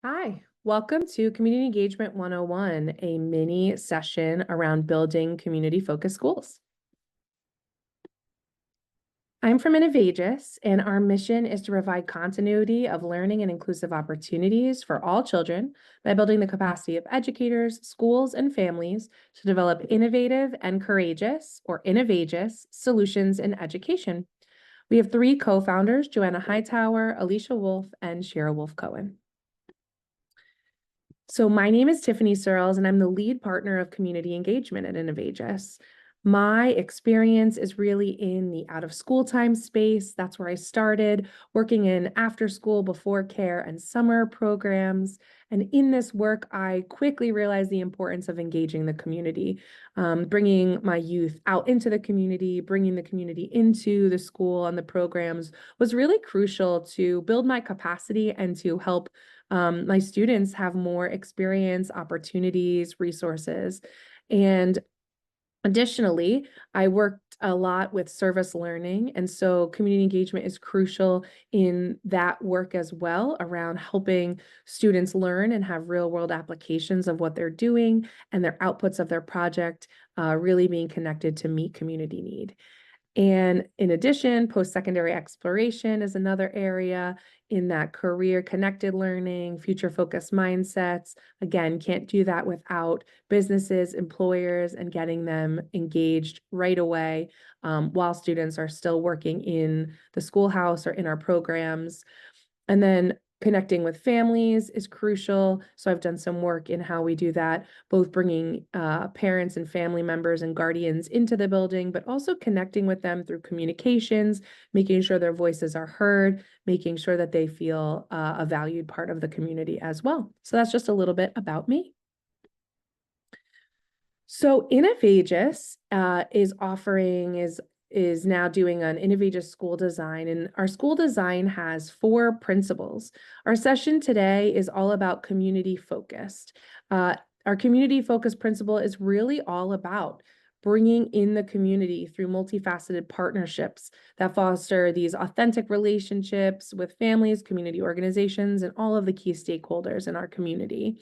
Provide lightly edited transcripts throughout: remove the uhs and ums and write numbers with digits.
Hi, welcome to Community Engagement 101, a mini session around building community-focused schools. I'm from Innovagus, and our mission is to provide continuity of learning and inclusive opportunities for all children by building the capacity of educators, schools, and families to develop innovative and courageous, or innovageous, solutions in education. We have three co-founders, Joanna Hightower, Alicia Wolf, and Shira Wolf-Cohen. So my name is Tiffany Searles, and I'm the lead partner of community engagement at Innovagus. My experience is really in the out-of-school time space. That's where I started, working in after-school, before care, and summer programs. And in this work, I quickly realized the importance of engaging the community, bringing my youth out into the community, bringing the community into the school and the programs was really crucial to build my capacity and to help my students have more experience, opportunities, resources. And additionally, I worked a lot with service learning, and so community engagement is crucial in that work as well, around helping students learn and have real-world applications of what they're doing and their outputs of their project really being connected to meet community need. And in addition, post-secondary exploration is another area in that career-connected learning, future-focused mindsets. Again, can't do that without businesses, employers, and getting them engaged right away while students are still working in the schoolhouse or in our programs. And then connecting with families is crucial. So I've done some work in how we do that, both bringing parents and family members and guardians into the building, but also connecting with them through communications, making sure their voices are heard, making sure that they feel a valued part of the community as well. So that's just a little bit about me. So Innovagus is now doing an Innovagus school design, and our school design has 4 principles. Our session today is all about community focused. Our community focused principle is really all about bringing in the community through multifaceted partnerships that foster these authentic relationships with families, community organizations, and all of the key stakeholders in our community.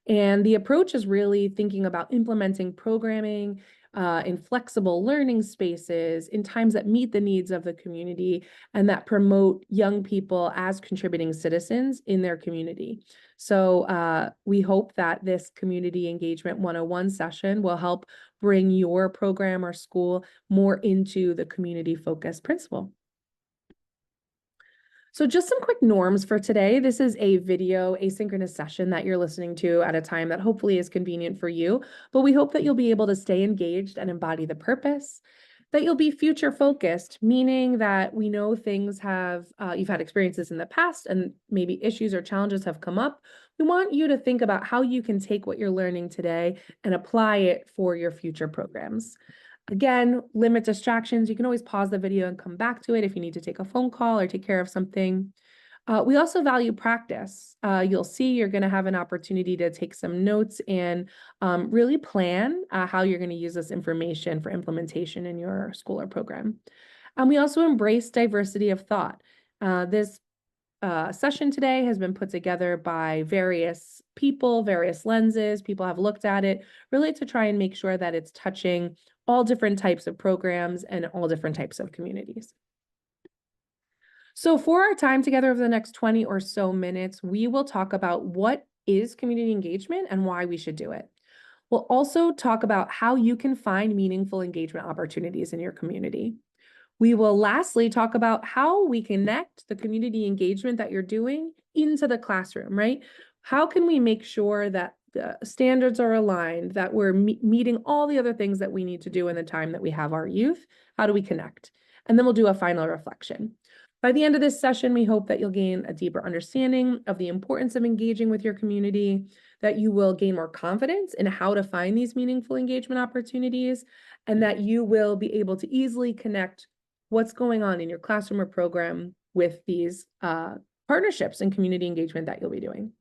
And the approach is really thinking about implementing programming in flexible learning spaces in times that meet the needs of the community and that promote young people as contributing citizens in their community. So we hope that this Community Engagement 101 session will help bring your program or school more into the community-focused principle. So just some quick norms for today. This is a video asynchronous session that you're listening to at a time that hopefully is convenient for you, but we hope that you'll be able to stay engaged and embody the purpose, that you'll be future focused, meaning that we know things have, you've had experiences in the past and maybe issues or challenges have come up. We want you to think about how you can take what you're learning today and apply it for your future programs. Again, limit distractions. You can always pause the video and come back to it if you need to take a phone call or take care of something. We also value practice. You'll see you're going to have an opportunity to take some notes and really plan how you're going to use this information for implementation in your school or program. And we also embrace diversity of thought. This session today has been put together by various people, various lenses. People have looked at it really to try and make sure that it's touching all different types of programs and all different types of communities. So for our time together over the next 20 or so minutes, we will talk about what is community engagement and why we should do it. We'll also talk about how you can find meaningful engagement opportunities in your community. We will lastly talk about how we connect the community engagement that you're doing into the classroom, right? How can we make sure that the standards are aligned, that we're meeting all the other things that we need to do in the time that we have our youth? How do we connect? And then we'll do a final reflection. By the end of this session, we hope that you'll gain a deeper understanding of the importance of engaging with your community, that you will gain more confidence in how to find these meaningful engagement opportunities, and that you will be able to easily connect what's going on in your classroom or program with these partnerships and community engagement that you'll be doing.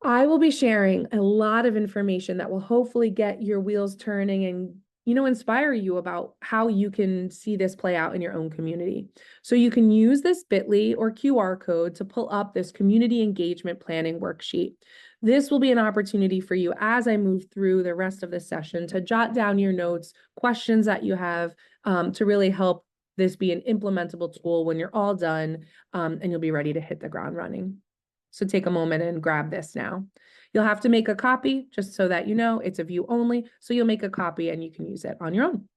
I will be sharing a lot of information that will hopefully get your wheels turning and inspire you about how you can see this play out in your own community. So you can use this bit.ly or QR code to pull up this community engagement planning worksheet. This will be an opportunity for you as I move through the rest of the session to jot down your notes, questions that you have, to really help this be an implementable tool when you're all done, and you'll be ready to hit the ground running. So take a moment and grab this now. You'll have to make a copy just so that you know it's a view only. So you'll make a copy and you can use it on your own.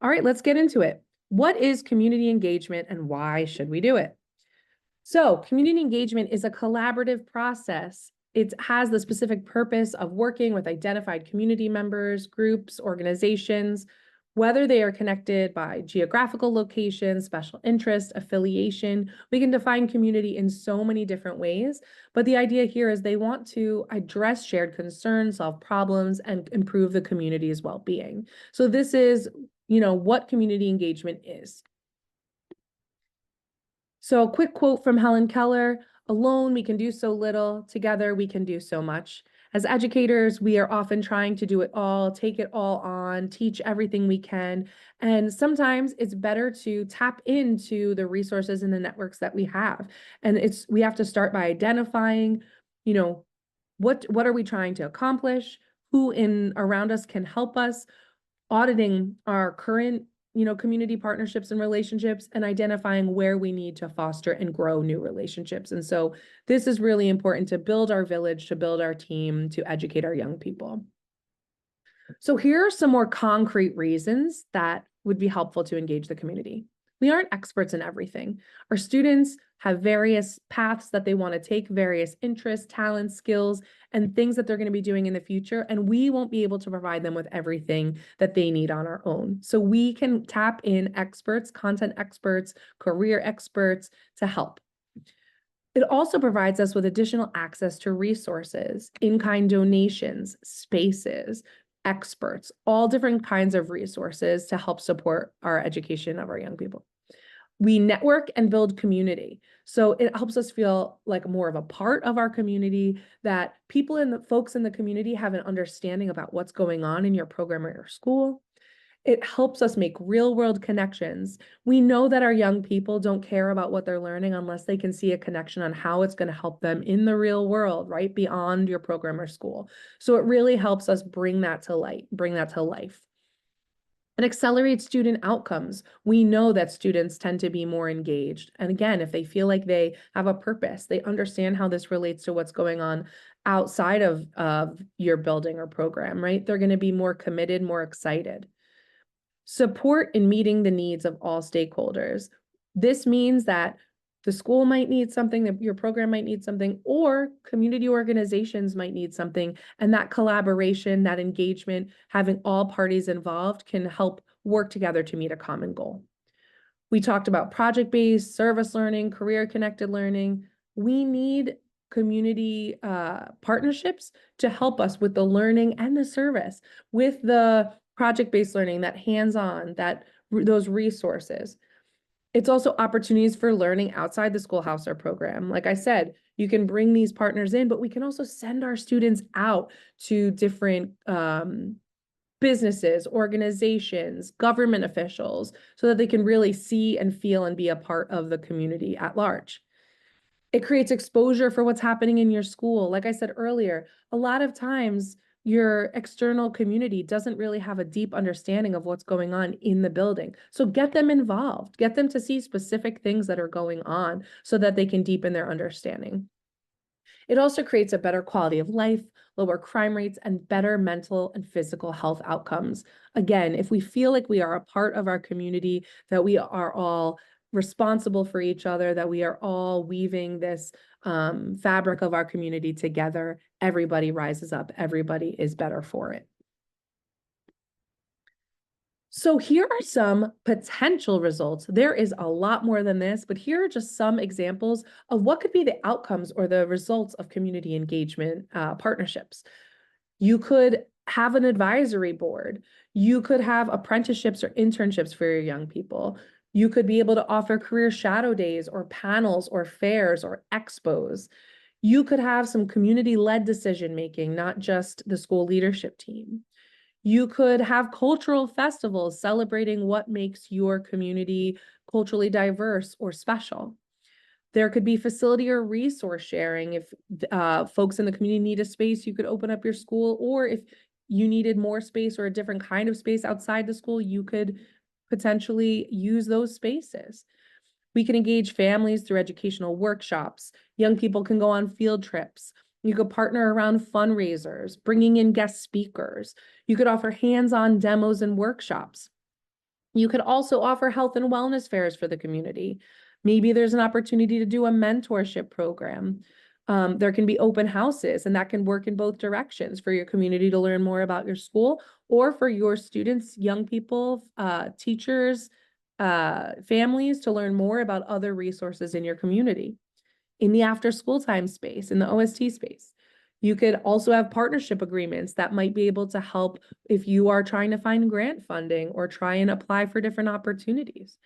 All right, let's get into it. What is community engagement and why should we do it? So community engagement is a collaborative process. It has the specific purpose of working with identified community members, groups, organizations, whether they are connected by geographical location, special interest, affiliation. We can define community in so many different ways, but the idea here is they want to address shared concerns, solve problems, and improve the community's well-being. So this is, what community engagement is. So a quick quote from Helen Keller: "Alone, we can do so little. Together, we can do so much." As educators, we are often trying to do it all, take it all on, teach everything we can. And sometimes it's better to tap into the resources and the networks that we have. And we have to start by identifying, what are we trying to accomplish? Who around us can help us? Auditing our current community partnerships and relationships, and identifying where we need to foster and grow new relationships. And so this is really important to build our village, to build our team, to educate our young people. So here are some more concrete reasons that would be helpful to engage the community. We aren't experts in everything. Our students have various paths that they want to take, various interests, talents, skills, and things that they're going to be doing in the future. And we won't be able to provide them with everything that they need on our own. So we can tap in experts, content experts, career experts to help. It also provides us with additional access to resources, in-kind donations, spaces, experts, all different kinds of resources to help support our education of our young people. We network and build community. So it helps us feel like more of a part of our community, that folks in the community have an understanding about what's going on in your program or your school. It helps us make real world connections. We know that our young people don't care about what they're learning unless they can see a connection on how it's going to help them in the real world, right? Beyond your program or school. So it really helps us bring that to life. It accelerates student outcomes. We know that students tend to be more engaged. And again, if they feel like they have a purpose, they understand how this relates to what's going on outside of your building or program, right? They're going to be more committed, more excited. Support in meeting the needs of all stakeholders. This means that the school might need something, that your program might need something, or community organizations might need something. And that collaboration, that engagement, having all parties involved can help work together to meet a common goal. We talked about project-based, service learning, career-connected learning. We need community partnerships to help us with the learning and the service, with the project-based learning, that hands-on, those resources. It's also opportunities for learning outside the schoolhouse or program. Like I said, you can bring these partners in, but we can also send our students out to different businesses, organizations, government officials, so that they can really see and feel and be a part of the community at large. It creates exposure for what's happening in your school. Like I said earlier, a lot of times your external community doesn't really have a deep understanding of what's going on in the building. So get them involved, get them to see specific things that are going on so that they can deepen their understanding. It also creates a better quality of life, lower crime rates, and better mental and physical health outcomes. Again, if we feel like we are a part of our community, that we are all responsible for each other, that we are all weaving this fabric of our community together, everybody rises up, everybody is better for it. So here are some potential results. There is a lot more than this, but here are just some examples of what could be the outcomes or the results of community engagement partnerships. You could have an advisory board. You could have apprenticeships or internships for your young people. You could be able to offer career shadow days or panels or fairs or expos. You could have some community-led decision-making, not just the school leadership team. You could have cultural festivals celebrating what makes your community culturally diverse or special. There could be facility or resource sharing. If folks in the community need a space, you could open up your school, or if you needed more space or a different kind of space outside the school, you could potentially use those spaces. We can engage families through educational workshops. Young people can go on field trips. You could partner around fundraisers, bringing in guest speakers. You could offer hands-on demos and workshops. You could also offer health and wellness fairs for the community. Maybe there's an opportunity to do a mentorship program. There can be open houses, and that can work in both directions for your community to learn more about your school, or for your students, young people, teachers, families to learn more about other resources in your community. In the after school time space, in the OST space, you could also have partnership agreements that might be able to help if you are trying to find grant funding or try and apply for different opportunities.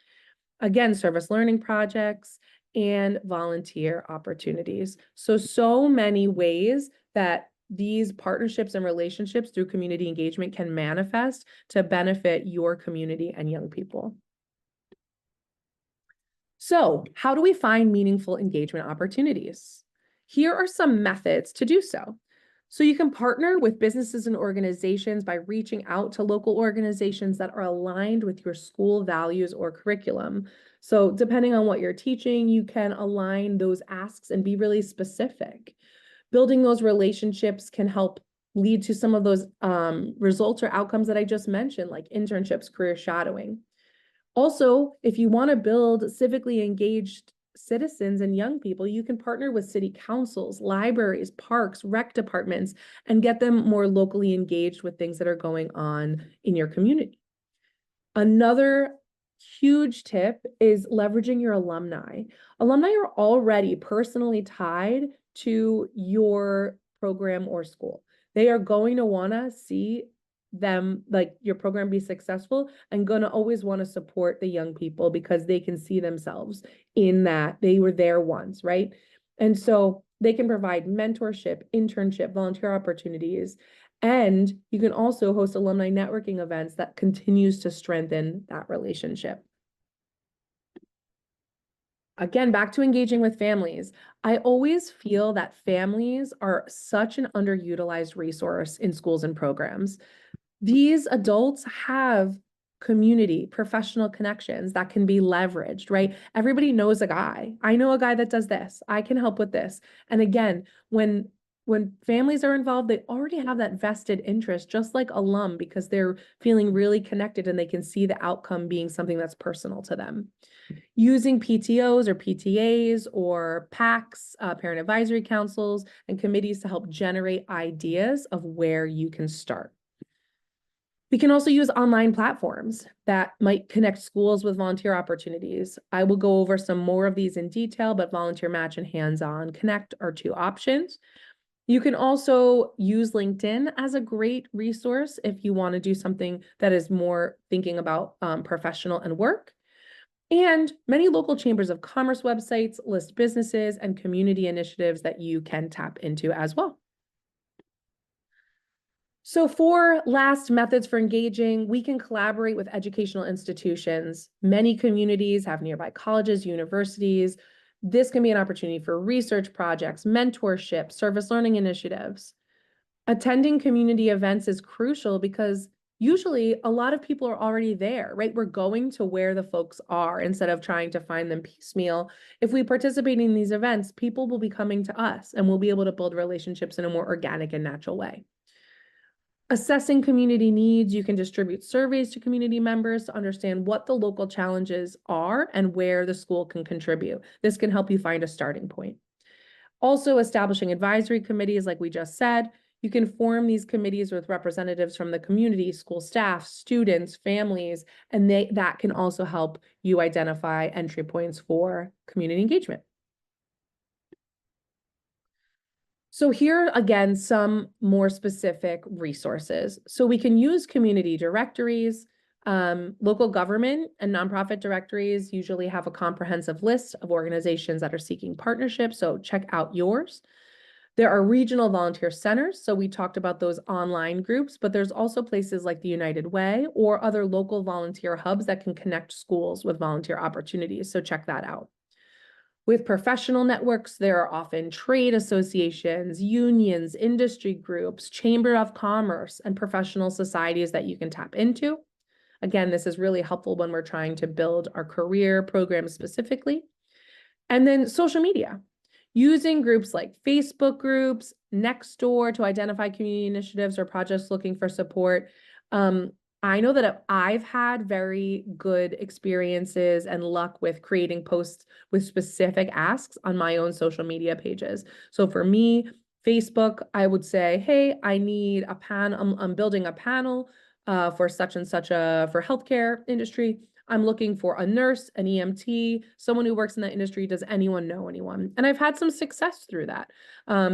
Again, service learning projects and volunteer opportunities. So many ways that these partnerships and relationships through community engagement can manifest to benefit your community and young people. So, how do we find meaningful engagement opportunities? Here are some methods to do so. So you can partner with businesses and organizations by reaching out to local organizations that are aligned with your school values or curriculum. So depending on what you're teaching, you can align those asks and be really specific. Building those relationships can help lead to some of those results or outcomes that I just mentioned, like internships, career shadowing. Also, if you want to build civically engaged citizens and young people, you can partner with city councils, libraries, parks, rec departments, and get them more locally engaged with things that are going on in your community. Another huge tip is leveraging your alumni. Alumni are already personally tied to your program or school. They are going to want to see them, like, your program be successful, and gonna always want to support the young people because they can see themselves in that. They were there once, right? And so they can provide mentorship, internship, volunteer opportunities, and you can also host alumni networking events that continues to strengthen that relationship. Again, back to engaging with families. I always feel that families are such an underutilized resource in schools and programs. These adults have community, professional connections that can be leveraged, right? Everybody knows a guy. I know a guy that does this. I can help with this. And again, when families are involved, they already have that vested interest, just like alum, because they're feeling really connected and they can see the outcome being something that's personal to them. Using PTOs or PTAs or PACs, parent advisory councils, and committees to help generate ideas of where you can start. We can also use online platforms that might connect schools with volunteer opportunities. I will go over some more of these in detail, but Volunteer Match and Hands-On Connect are two options. You can also use LinkedIn as a great resource if you want to do something that is more thinking about professional and work. And many local chambers of commerce websites list businesses and community initiatives that you can tap into as well. So for last methods for engaging, we can collaborate with educational institutions. Many communities have nearby colleges, universities. This can be an opportunity for research projects, mentorship, service learning initiatives. Attending community events is crucial because usually a lot of people are already there, right? We're going to where the folks are instead of trying to find them piecemeal. If we participate in these events, people will be coming to us and we'll be able to build relationships in a more organic and natural way. Assessing community needs, you can distribute surveys to community members to understand what the local challenges are and where the school can contribute. This can help you find a starting point. Also, establishing advisory committees, like we just said. You can form these committees with representatives from the community, school staff, students, families, and that can also help you identify entry points for community engagement. So here, again, some more specific resources. So we can use community directories. Local government and nonprofit directories usually have a comprehensive list of organizations that are seeking partnerships, so check out yours. There are regional volunteer centers. So we talked about those online groups, but there's also places like the United Way or other local volunteer hubs that can connect schools with volunteer opportunities. So check that out. With professional networks, there are often trade associations, unions, industry groups, chamber of commerce, and professional societies that you can tap into. Again, this is really helpful when we're trying to build our career programs specifically. And then social media, using groups like Facebook groups, Nextdoor to identify community initiatives or projects looking for support. I know that I've had very good experiences and luck with creating posts with specific asks on my own social media pages. So for me, Facebook, I would say, hey, I need a panel, I'm building a panel for such and such for healthcare industry. I'm looking for a nurse, an EMT, someone who works in that industry. Does anyone know anyone? And I've had some success through that.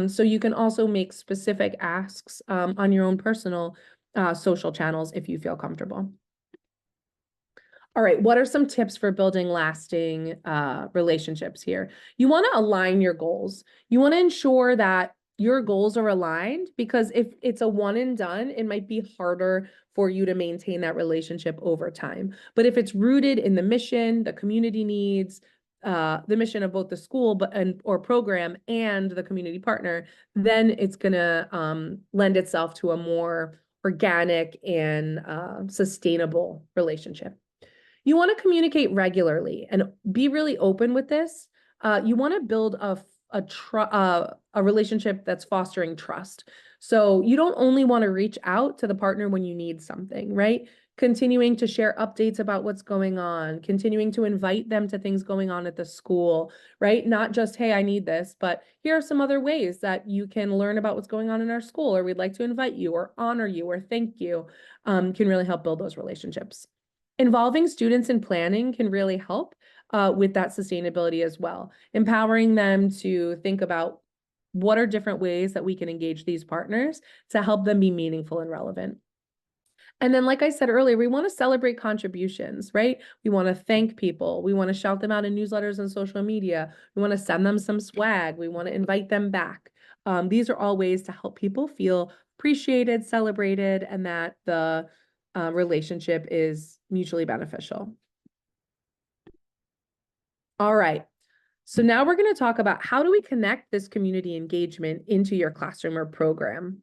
So you can also make specific asks on your own personal social channels if you feel comfortable. All right, what are some tips for building lasting relationships here? You want to align your goals. You want to ensure that your goals are aligned, because if it's a one and done, it might be harder for you to maintain that relationship over time. But if it's rooted in the mission, the community needs, the mission of both the school or program and the community partner, then it's gonna lend itself to a more organic and sustainable relationship. You want to communicate regularly and be really open with this. You want to build a relationship that's fostering trust. So you don't only want to reach out to the partner when you need something, right? Continuing to share updates about what's going on, continuing to invite them to things going on at the school, right? Not just, hey, I need this, but here are some other ways that you can learn about what's going on in our school, or we'd like to invite you or honor you or thank you, can really help build those relationships. Involving students in planning can really help with that sustainability as well. Empowering them to think about what are different ways that we can engage these partners to help them be meaningful and relevant. And then, like I said earlier, we want to celebrate contributions, right? We want to thank people. We want to shout them out in newsletters and social media. We want to send them some swag. We want to invite them back. These are all ways to help people feel appreciated, celebrated, and that the relationship is mutually beneficial. All right. So now we're going to talk about how do we connect this community engagement into your classroom or program.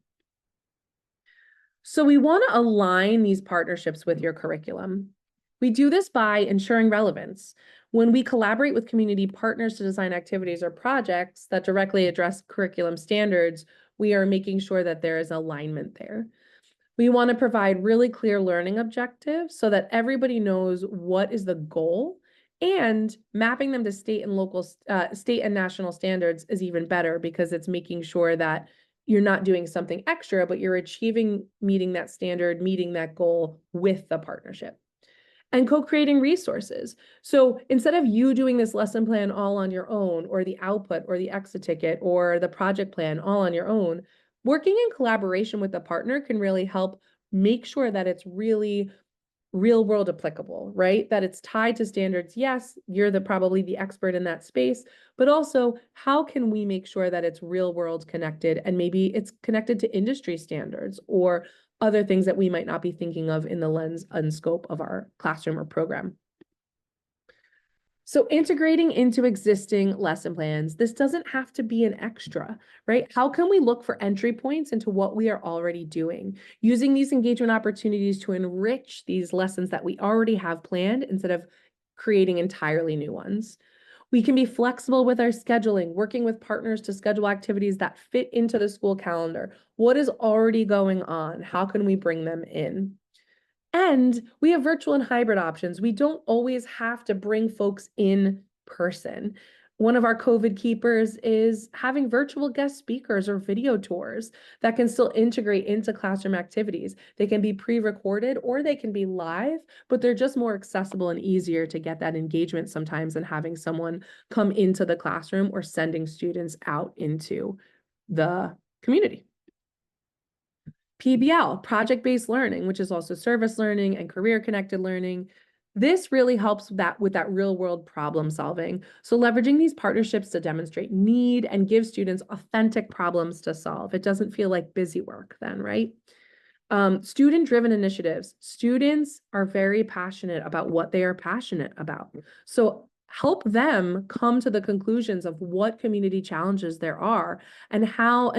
So we want to align these partnerships with your curriculum. We do this by ensuring relevance. When we collaborate with community partners to design activities or projects that directly address curriculum standards, we are making sure that there is alignment there. We want to provide really clear learning objectives so that everybody knows what is the goal, and mapping them to state and national standards is even better, because it's making sure that you're not doing something extra, but you're meeting that standard, meeting that goal with the partnership. And co-creating resources. So instead of you doing this lesson plan all on your own, or the output or the exit ticket or the project plan all on your own, working in collaboration with the partner can really help make sure that it's really real world applicable, right? That it's tied to standards. Yes, you're probably the expert in that space, but also how can we make sure that it's real world connected, and maybe it's connected to industry standards or other things that we might not be thinking of in the lens and scope of our classroom or program. So integrating into existing lesson plans, this doesn't have to be an extra, right? How can we look for entry points into what we are already doing, using these engagement opportunities to enrich these lessons that we already have planned instead of creating entirely new ones? We can be flexible with our scheduling, working with partners to schedule activities that fit into the school calendar. What is already going on? How can we bring them in? And we have virtual and hybrid options. We don't always have to bring folks in person. One of our COVID keepers is having virtual guest speakers or video tours that can still integrate into classroom activities. They can be pre-recorded or they can be live, but they're just more accessible and easier to get that engagement sometimes than having someone come into the classroom or sending students out into the community. PBL, project-based learning, which is also service learning and career-connected learning. This really helps with that real world problem solving. So leveraging these partnerships to demonstrate need and give students authentic problems to solve. It doesn't feel like busy work then, right? Student-driven initiatives. Students are very passionate about what they are passionate about. So help them come to the conclusions of what community challenges there are and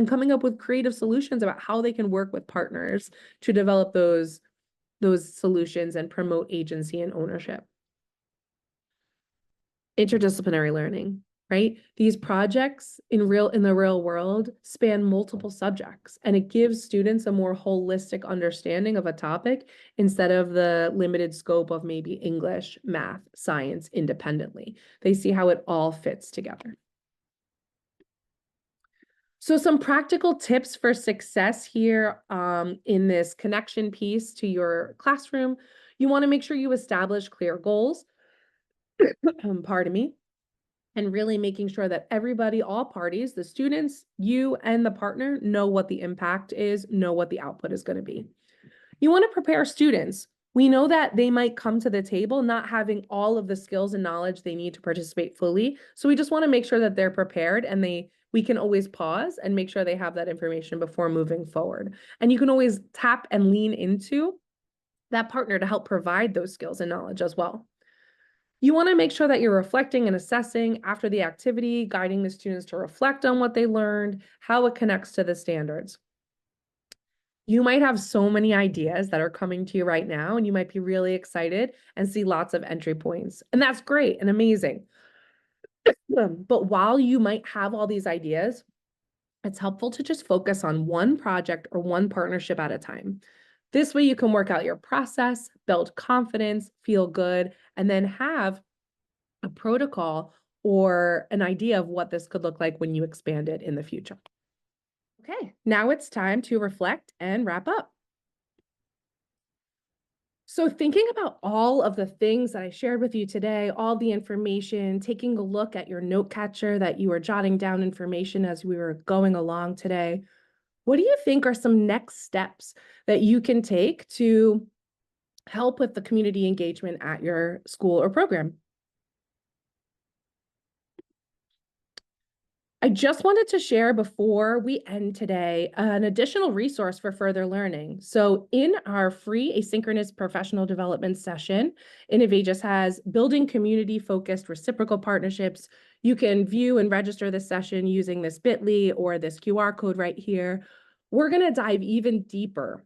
coming up with creative solutions about how they can work with partners to develop those solutions and promote agency and ownership. Interdisciplinary learning, right? These projects in the real world span multiple subjects, and it gives students a more holistic understanding of a topic instead of the limited scope of maybe English, math, science independently. They see how it all fits together. So some practical tips for success here in this connection piece to your classroom. You want to make sure you establish clear goals, pardon me, and really making sure that everybody, all parties, the students, you and the partner know what the impact is, know what the output is going to be. You want to prepare students. We know that they might come to the table not having all of the skills and knowledge they need to participate fully. So we just want to make sure that they're prepared and we can always pause and make sure they have that information before moving forward. And you can always tap and lean into that partner to help provide those skills and knowledge as well. You want to make sure that you're reflecting and assessing after the activity, guiding the students to reflect on what they learned, how it connects to the standards. You might have so many ideas that are coming to you right now, and you might be really excited and see lots of entry points. And that's great and amazing. But while you might have all these ideas, it's helpful to just focus on one project or one partnership at a time. This way you can work out your process, build confidence, feel good, and then have a protocol or an idea of what this could look like when you expand it in the future. Okay, now it's time to reflect and wrap up. So thinking about all of the things that I shared with you today, all the information, taking a look at your note catcher that you were jotting down information as we were going along today, what do you think are some next steps that you can take to help with the community engagement at your school or program? I just wanted to share before we end today an additional resource for further learning. So in our free asynchronous professional development session, Innovagus has building community-focused reciprocal partnerships. You can view and register this session using this bit.ly or this QR code right here. We're going to dive even deeper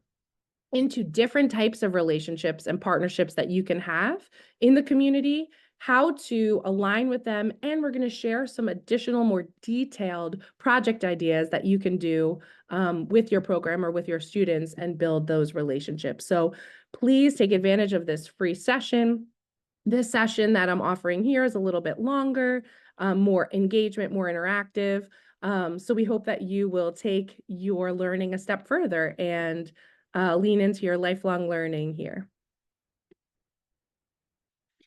into different types of relationships and partnerships that you can have in the community, how to align with them, and we're going to share some additional, more detailed project ideas that you can do with your program or with your students and build those relationships. So please take advantage of this free session. This session that I'm offering here is a little bit longer, more engagement, more interactive. So we hope that you will take your learning a step further and lean into your lifelong learning here.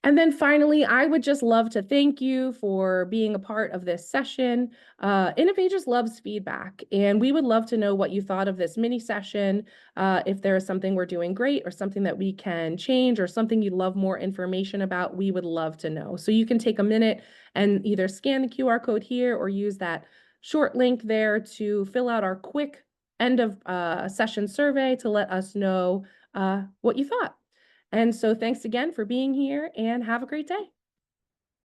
And then finally, I would just love to thank you for being a part of this session. Innovagus loves feedback, and we would love to know what you thought of this mini session. If there is something we're doing great or something that we can change or something you'd love more information about, we would love to know. So you can take a minute and either scan the QR code here or use that short link there to fill out our quick end of session survey to let us know what you thought. And so thanks again for being here and have a great day.